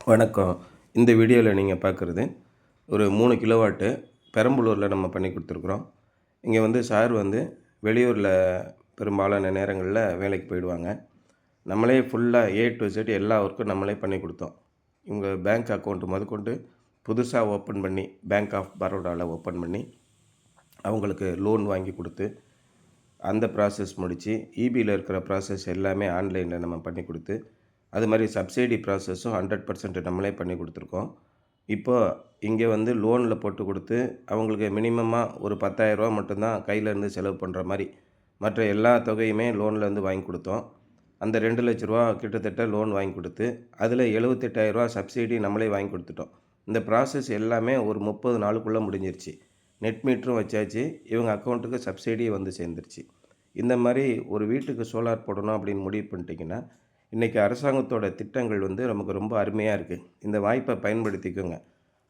வணக்கம். இந்த வீடியோவில் நீங்கள் பார்க்குறது ஒரு 3 கிலோவாட்டு பெரம்பலூரில் நம்ம பண்ணி கொடுத்துருக்குறோம். இங்கே சார் வெளியூரில் பெரும்பாலான நேரங்களில் வேலைக்கு போயிடுவாங்க. நம்மளே ஃபுல்லாக ஏ டு இசட் எல்லா ஒர்க்கும் நம்மளே பண்ணி கொடுத்தோம். இவங்க பேங்க் அக்கௌண்ட் முதற்கொண்டு புதுசாக ஓப்பன் பண்ணி பேங்க் ஆஃப் பரோடாவில் ஓப்பன் பண்ணி அவங்களுக்கு லோன் வாங்கி கொடுத்து அந்த ப்ராசஸ் முடித்து இபியில் இருக்கிற ப்ராசஸ் எல்லாமே ஆன்லைனில் நம்ம பண்ணி கொடுத்து அது மாதிரி சப்சிடி ப்ராசஸும் 100% நம்மளே பண்ணி கொடுத்துருக்கோம். இப்போது இங்கே லோனில் போட்டு கொடுத்து அவங்களுக்கு மினிமமாக ஒரு 10,000 மட்டும்தான் கையிலேருந்து செலவு பண்ணுற மாதிரி மற்ற எல்லா தொகையுமே லோனில் வாங்கி கொடுத்தோம். அந்த 2,00,000 கிட்டத்தட்ட லோன் வாங்கி கொடுத்து அதில் 78,000 சப்சிடி நம்மளே வாங்கி கொடுத்துட்டோம். இந்த ப்ராசஸ் எல்லாமே ஒரு 30 நாளுக்குள்ளே முடிஞ்சிருச்சு. நெட் மீட்டரும் வச்சாச்சு, இவங்க அக்கௌண்ட்டுக்கு சப்சிடி சேர்ந்துருச்சு. இந்த மாதிரி ஒரு வீட்டுக்கு சோலார் போடணும் அப்படின்னு முடிவு பண்ணிட்டிங்கன்னா இன்றைக்கி அரசாங்கத்தோட திட்டங்கள் நமக்கு ரொம்ப அருமையாக இருக்குது. இந்த வாய்ப்பை பயன்படுத்திக்கோங்க.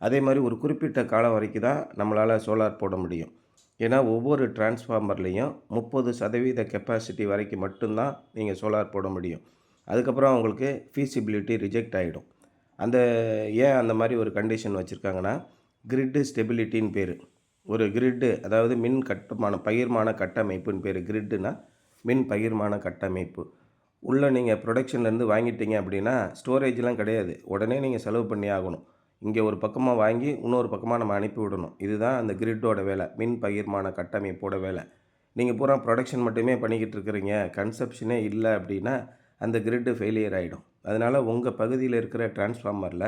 அதே மாதிரி ஒரு குறிப்பிட்ட காலம் வரைக்கும் தான் நம்மளால் சோலார் போட முடியும். ஏன்னா ஒவ்வொரு டிரான்ஸ்ஃபார்மர்லேயும் 30% கெப்பாசிட்டி வரைக்கும் மட்டும்தான் நீங்கள் சோலார் போட முடியும். அதுக்கப்புறம் அவங்களுக்கு ஃபீஸிபிலிட்டி ரிஜெக்ட் ஆகிடும். ஏன் அந்த மாதிரி ஒரு கண்டிஷன் வச்சுருக்காங்கன்னா, கிரிட்டு ஸ்டெபிலிட்டின்னு பேர். ஒரு கிரிட்டு, அதாவது மின் பகிர்மான கட்டமைப்புன்னு பேர். கிரிட்டுனா மின் பகிர்மான கட்டமைப்பு. உள்ளே நீங்கள் ப்ரொடக்ஷன்லேருந்து வாங்கிட்டீங்க அப்படின்னா ஸ்டோரேஜ்லாம் கிடையாது. உடனே நீங்கள் செலவு பண்ணி ஆகணும். இங்கே ஒரு பக்கமாக வாங்கி இன்னொரு பக்கமாக நம்ம அனுப்பி விடணும். இதுதான் அந்த கிரிட்டோட வேலை, மின் பகிர்மான கட்டமைப்போட வேலை. நீங்கள் பூரா ப்ரொடக்ஷன் மட்டுமே பண்ணிக்கிட்டு இருக்கிறீங்க, கன்சப்ஷனே இல்லை அப்படின்னா அந்த கிரிட்டு ஃபெயிலியர் ஆகிடும். அதனால் உங்கள் பகுதியில் இருக்கிற டிரான்ஸ்ஃபார்மரில்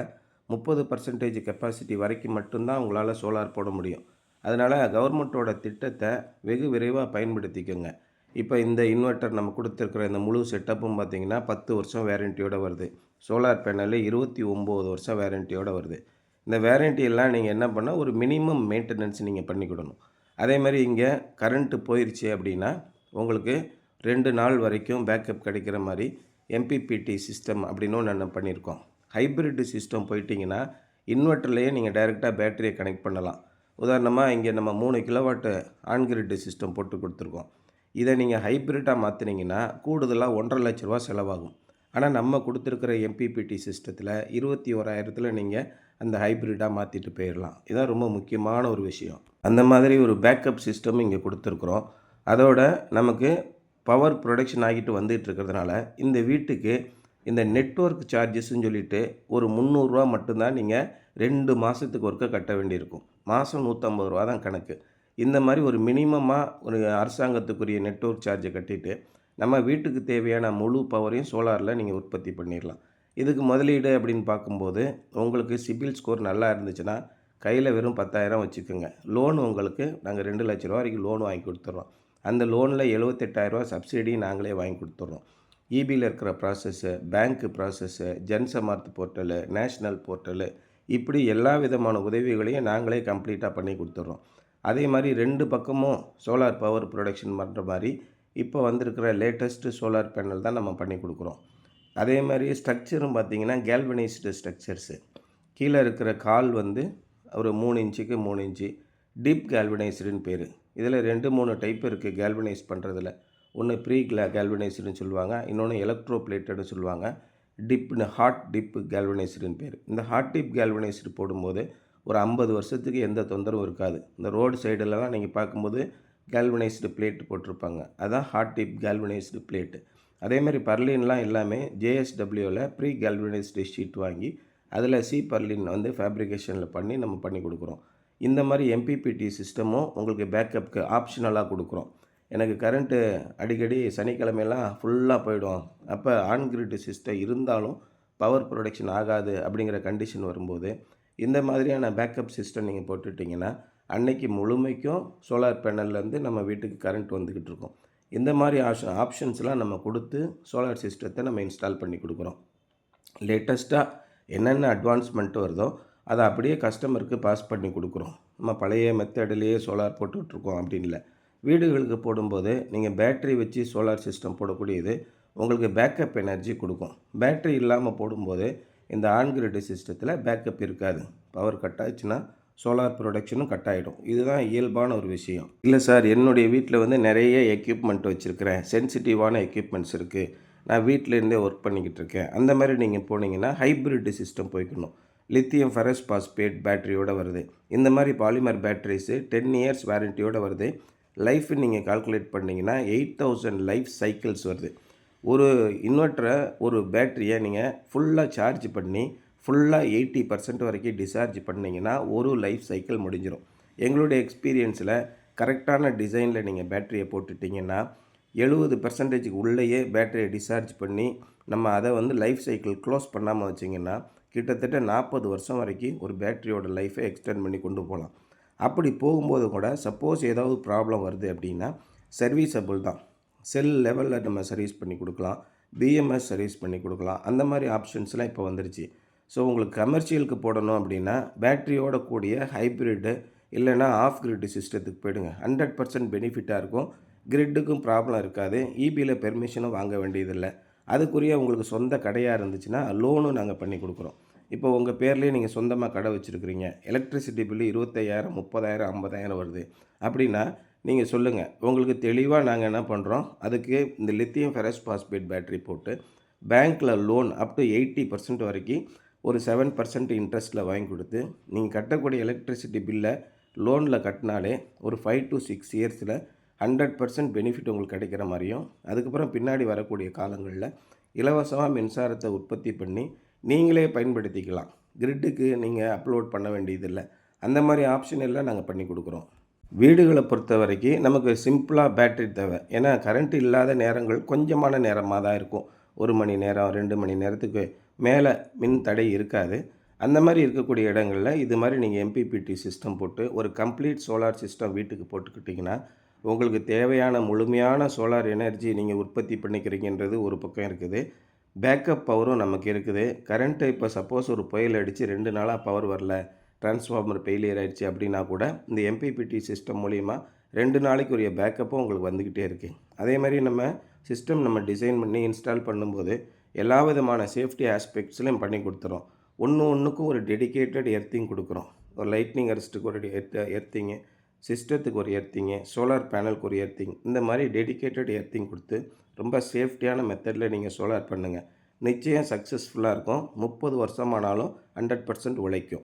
30% கெப்பாசிட்டி வரைக்கும் மட்டும்தான் உங்களால் சோலார் போட முடியும். அதனால் கவர்மெண்ட்டோட திட்டத்தை வெகு விரைவாக பயன்படுத்திக்கோங்க. இப்போ இந்த இன்வெர்ட்டர் நம்ம கொடுத்துருக்குற இந்த முழு செட்டப்பும் பார்த்திங்கன்னா 10 வருஷம் வேரண்டியோடு வருது. சோலார் பேனலு 29 வருஷம் வேரண்டியோடு வருது. இந்த வேரண்டியெல்லாம் நீங்கள் என்ன பண்ணால் ஒரு மினிமம் மெயின்டெனன்ஸ் நீங்கள் பண்ணிக்கிடணும். அதே மாதிரி இங்கே கரண்ட்டு போயிடுச்சு அப்படின்னா உங்களுக்கு 2 நாள் வரைக்கும் பேக்கப் கிடைக்கிற மாதிரி எம்பிபிடி சிஸ்டம் அப்படின்னு ஒன்று பண்ணியிருக்கோம். ஹைப்ரிட் சிஸ்டம் போயிட்டிங்கன்னா இன்வெர்ட்டர்லேயே நீங்கள் டைரெக்டாக பேட்டரியை கனெக்ட் பண்ணலாம். உதாரணமாக இங்கே நம்ம 3 கிலோவாட்டு ஆன்கிரிட் சிஸ்டம் போட்டு கொடுத்துருக்கோம். இதை நீங்கள் ஹைப்ரிட்டாக மாற்றினீங்கன்னா கூடுதலாக 1,50,000 செலவாகும். ஆனால் நம்ம கொடுத்துருக்கிற எம்பிபிடி சிஸ்டத்தில் 21,000 நீங்கள் அந்த ஹைப்ரிட்டாக மாற்றிட்டு போயிடலாம். இதுதான் ரொம்ப முக்கியமான ஒரு விஷயம். அந்த மாதிரி ஒரு பேக்கப் சிஸ்டம் இங்கே கொடுத்துருக்குறோம். அதோட நமக்கு பவர் ப்ரொடக்ஷன் ஆகிட்டு வந்துட்டு இருக்கிறதுனால இந்த வீட்டுக்கு இந்த நெட்வொர்க் சார்ஜஸ்ன்னு சொல்லிட்டு ஒரு 300 மட்டும்தான் நீங்கள் 2 மாதத்துக்கு ஒருக்க கட்ட வேண்டியிருக்கும். மாதம் 150 தான் கணக்கு. இந்த மாதிரி ஒரு மினிமமாக ஒரு அரசாங்கத்துக்குரிய நெட்வொர்க் சார்ஜை கட்டிட்டு நம்ம வீட்டுக்கு தேவையான முழு பவரையும் சோலாரில் நீங்கள் உற்பத்தி பண்ணிடலாம். இதுக்கு முதலீடு அப்படின்னு பார்க்கும்போது உங்களுக்கு சிபில் ஸ்கோர் நல்லா இருந்துச்சுன்னா கையில் வெறும் 10,000 வச்சுக்கோங்க. லோன் உங்களுக்கு நாங்கள் 2,00,000 வரைக்கும் லோன் வாங்கி கொடுத்துட்றோம். அந்த லோனில் 78,000 சப்சிடி நாங்களே வாங்கி கொடுத்துட்றோம். இபியில் இருக்கிற ப்ராசஸ்ஸு, பேங்க்கு ப்ராசஸ்ஸு, ஜன்சமார்த் போர்ட்டலு, நேஷ்னல் போர்ட்டலு, இப்படி எல்லா விதமான உதவிகளையும் நாங்களே கம்ப்ளீட்டாக பண்ணி கொடுத்துட்றோம். அதே மாதிரி 2 பக்கமும் சோலார் பவர் ப்ரொடக்ஷன் பண்ணுற மாதிரி இப்போ வந்திருக்கிற லேட்டஸ்ட்டு சோலார் பேனல் தான் நம்ம பண்ணி கொடுக்குறோம். அதே மாதிரி ஸ்ட்ரக்சரும் பார்த்திங்கன்னா கேல்வனைஸ்டு ஸ்ட்ரக்சர்ஸு. கீழே இருக்கிற கால் ஒரு 3 இன்ச்சுக்கு 3 இன்ச்சு டீப் கேல்வனைஸ்டுன்னு பேர். இதில் 2-3 டைப் இருக்குது கேல்வனைஸ் பண்ணுறதுல. ஒன்று ப்ரீ கேல்வனைஸ்டுன்னு சொல்லுவாங்க, இன்னொன்று எலக்ட்ரோ பிளேட்டட்னு சொல்லுவாங்க. ஹாட் டிப் கேல்வனைஸ்டுன்னு பேர். இந்த ஹாட் டிப் கேல்வனைஸ்டு போடும்போது ஒரு 50 வருஷத்துக்கு எந்த தொந்தரவும் இருக்காது. இந்த ரோடு சைடுலலாம் நீங்கள் பார்க்கும்போது கேல்வனைஸ்டு பிளேட்டு போட்டிருப்பாங்க. அதான் ஹாட் டிப் கேல்வனைஸ்டு பிளேட்டு. அதேமாதிரி பர்லின்லாம் எல்லாமே ஜேஎஸ்டபிள்யூவில் ப்ரீ கேல்வனைஸ்டு ஷீட் வாங்கி அதில் சி பர்லின் ஃபேப்ரிகேஷனில் பண்ணி நம்ம பண்ணி கொடுக்குறோம். இந்த மாதிரி எம்பிபிடி சிஸ்டமும் உங்களுக்கு பேக்கப்புக்கு ஆப்ஷனலாக கொடுக்குறோம். எனக்கு கரண்ட்டு அடிக்கடி சனிக்கிழமையெல்லாம் ஃபுல்லாக போயிடும், அப்போ ஆன்கிரிட் சிஸ்டம் இருந்தாலும் பவர் ப்ரொடக்ஷன் ஆகாது அப்படிங்கிற கண்டிஷன் வரும்போது இந்த மாதிரியான பேக்கப் சிஸ்டம் நீங்கள் போட்டுட்டிங்கன்னா அன்னைக்கு முழுமைக்கும் சோலார் பேனல்லேருந்து நம்ம வீட்டுக்கு கரண்ட் வந்துக்கிட்டு இருக்கோம். இந்த மாதிரி ஆப்ஷன்ஸ்லாம் நம்ம கொடுத்து சோலார் சிஸ்டத்தை நம்ம இன்ஸ்டால் பண்ணி கொடுக்குறோம். லேட்டஸ்ட்டாக என்னென்ன அட்வான்ஸ்மெண்ட் வருதோ அதை அப்படியே கஸ்டமருக்கு பாஸ் பண்ணி கொடுக்குறோம். நம்ம பழைய மெத்தடிலேயே சோலார் போட்டுட்ருக்கோம் அப்படின்னு இல்லை. வீடுகளுக்கு போடும்போது நீங்கள் பேட்ரி வச்சு சோலார் சிஸ்டம் போடக்கூடியது உங்களுக்கு பேக்கப் எனர்ஜி கொடுக்கும். பேட்ரி இல்லாமல் போடும்போது இந்த ஆன்கிரிட் சிஸ்டத்தில் பேக்கப் இருக்காது. பவர் கட் ஆச்சுன்னா சோலார் ப்ரொடக்ஷனும் கட் ஆகிடும். இதுதான் இயல்பான ஒரு விஷயம். இல்லை சார், என்னுடைய வீட்டில் நிறைய எக்யூப்மெண்ட் வச்சுருக்கிறேன், சென்சிட்டிவான எக்யூப்மெண்ட்ஸ் இருக்குது, நான் வீட்டிலேருந்தே ஒர்க் பண்ணிக்கிட்டு இருக்கேன். அந்த மாதிரி நீங்கள் போனீங்கன்னா ஹைப்ரிட் சிஸ்டம் போய்க்கணும். லித்தியம் ஃபெரஸ் பாஸ்பேட் பேட்டரியோடு வருது. இந்த மாதிரி பாலிமர் பேட்டரிஸு 10 இயர்ஸ் வாரண்டியோடு வருது. லைஃப் நீங்கள் கால்குலேட் பண்ணிங்கன்னா 8000 லைஃப் சைக்கிள்ஸ் வருது. ஒரு இன்வெர்ட்டரை ஒரு பேட்டரியை நீங்கள் ஃபுல்லாக சார்ஜ் பண்ணி ஃபுல்லாக 80% வரைக்கும் டிஸ்சார்ஜ் பண்ணிங்கன்னா ஒரு லைஃப் சைக்கிள் முடிஞ்சிடும். எங்களுடைய எக்ஸ்பீரியன்ஸில் கரெக்டான டிசைனில் நீங்கள் பேட்டரியை போட்டுட்டிங்கன்னா 70% உள்ளேயே பேட்டரியை டிஸ்சார்ஜ் பண்ணி நம்ம அதை லைஃப் சைக்கிள் க்ளோஸ் பண்ணாமல் வச்சிங்கன்னா கிட்டத்தட்ட 40 வருஷம் வரைக்கும் ஒரு பேட்டரியோட லைஃபை எக்ஸ்டெண்ட் பண்ணி கொண்டு போகலாம். அப்படி போகும்போது கூட சப்போஸ் ஏதாவது ப்ராப்ளம் வருது அப்படின்னா சர்வீஸபிள் தான். செல் லெவலில் நம்ம சர்வீஸ் பண்ணி கொடுக்கலாம், பிஎம்எஸ் சர்வீஸ் பண்ணி கொடுக்கலாம். அந்த மாதிரி ஆப்ஷன்ஸ்லாம் இப்போ வந்துருச்சு. ஸோ உங்களுக்கு கமர்ஷியலுக்கு போடணும் அப்படின்னா பேட்டரியோட கூடிய ஹைப்ரிட்டு இல்லைனா ஆஃப் கிரிட் சிஸ்டத்துக்கு போய்டுங்க. 100% பெனிஃபிட்டாக இருக்கும். கிரிட்டுக்கும் ப்ராப்ளம் இருக்காது. இபியில் பெர்மிஷனும் வாங்க வேண்டியதில்லை. அதுக்குரிய உங்களுக்கு சொந்த கடையாக இருந்துச்சுன்னா லோனும் நாங்கள் பண்ணி கொடுக்குறோம். இப்போ உங்கள் பேர்லேயே நீங்கள் சொந்தமாக கடை வச்சுருக்கிறீங்க, எலக்ட்ரிசிட்டி பில்லு 25,000 30,000 50,000 வருது அப்படின்னா நீங்கள் சொல்லுங்கள். உங்களுக்கு தெளிவாக நாங்கள் என்ன பண்ணுறோம், அதுக்கு இந்த லித்தியம் ஃபெரஸ் பாஸ்பேட் பேட்டரி போட்டு பேங்க்கில் லோன் அப் டு 80% வரைக்கும் ஒரு 7% இன்ட்ரெஸ்ட்டில் வாங்கி கொடுத்து நீங்கள் கட்டக்கூடிய எலக்ட்ரிசிட்டி பில்லை லோனில் கட்டினாலே ஒரு 5 to 6 இயர்ஸில் 100% பெனிஃபிட் உங்களுக்கு கிடைக்கிற மாதிரியும், அதுக்கப்புறம் பின்னாடி வரக்கூடிய காலங்களில் இலவசமாக மின்சாரத்தை உற்பத்தி பண்ணி நீங்களே பயன்படுத்திக்கலாம். கிரிட்டுக்கு நீங்கள் அப்லோட் பண்ண வேண்டியதில்லை. அந்த மாதிரி ஆப்ஷன் எல்லாம் நாங்கள் பண்ணி கொடுக்குறோம். வீடுகளை பொறுத்த வரைக்கும் நமக்கு சிம்பிளாக பேட்டரி தேவை. ஏன்னா கரண்ட் இல்லாத நேரங்கள் கொஞ்சமான நேரமாக தான் இருக்கும். 1 மணி நேரம் 2 மணி நேரத்துக்கு மேலே மின் தடை இருக்காது. அந்த மாதிரி இருக்கக்கூடிய இடங்களில் இது மாதிரி நீங்கள் எம்பிபிடி சிஸ்டம் போட்டு ஒரு கம்ப்ளீட் சோலார் சிஸ்டம் வீட்டுக்கு போட்டுக்கிட்டிங்கன்னா உங்களுக்கு தேவையான முழுமையான சோலார் எனர்ஜி நீங்கள் உற்பத்தி பண்ணிக்கிறீங்கன்றது ஒரு பக்கம் இருக்குது. பேக்கப் பவரும் நமக்கு இருக்குது. கரண்ட்டு இப்போ சப்போஸ் ஒரு புயல் அடித்து 2 நாளாக பவர் வரல, டிரான்ஸ்ஃபார்மர் ஃபெயிலியர் ஆகிடுச்சு அப்படின்னா கூட இந்த எம்பிபிடி சிஸ்டம் மூலிமா 2 நாளைக்கு உரிய பேக்கப்பும் உங்களுக்கு வந்துக்கிட்டே இருக்குது. அதே மாதிரி நம்ம டிசைன் பண்ணி இன்ஸ்டால் பண்ணும்போது எல்லா விதமான சேஃப்டி ஆஸ்பெக்ட்ஸ்லையும் பண்ணி கொடுத்துறோம். ஒன்றுக்கும் ஒரு டெடிக்கேட்டட் எர்த்திங் கொடுக்குறோம். ஒரு லைட்னிங் அரெஸ்ட்டுக்கு ஒரு எர்த்திங்கு, சிஸ்டத்துக்கு ஒரு எர்த்திங்கு, சோலார் பேனலுக்கு ஒரு எர்த்திங், இந்த மாதிரி டெடிக்கேட்டட் எர்த்திங் கொடுத்து ரொம்ப சேஃப்டியான மெத்தடில் நீங்கள் சோலார் பண்ணுங்கள். நிச்சயம் சக்ஸஸ்ஃபுல்லாக இருக்கும். 30 வருஷமானாலும் 100% உழைக்கும்.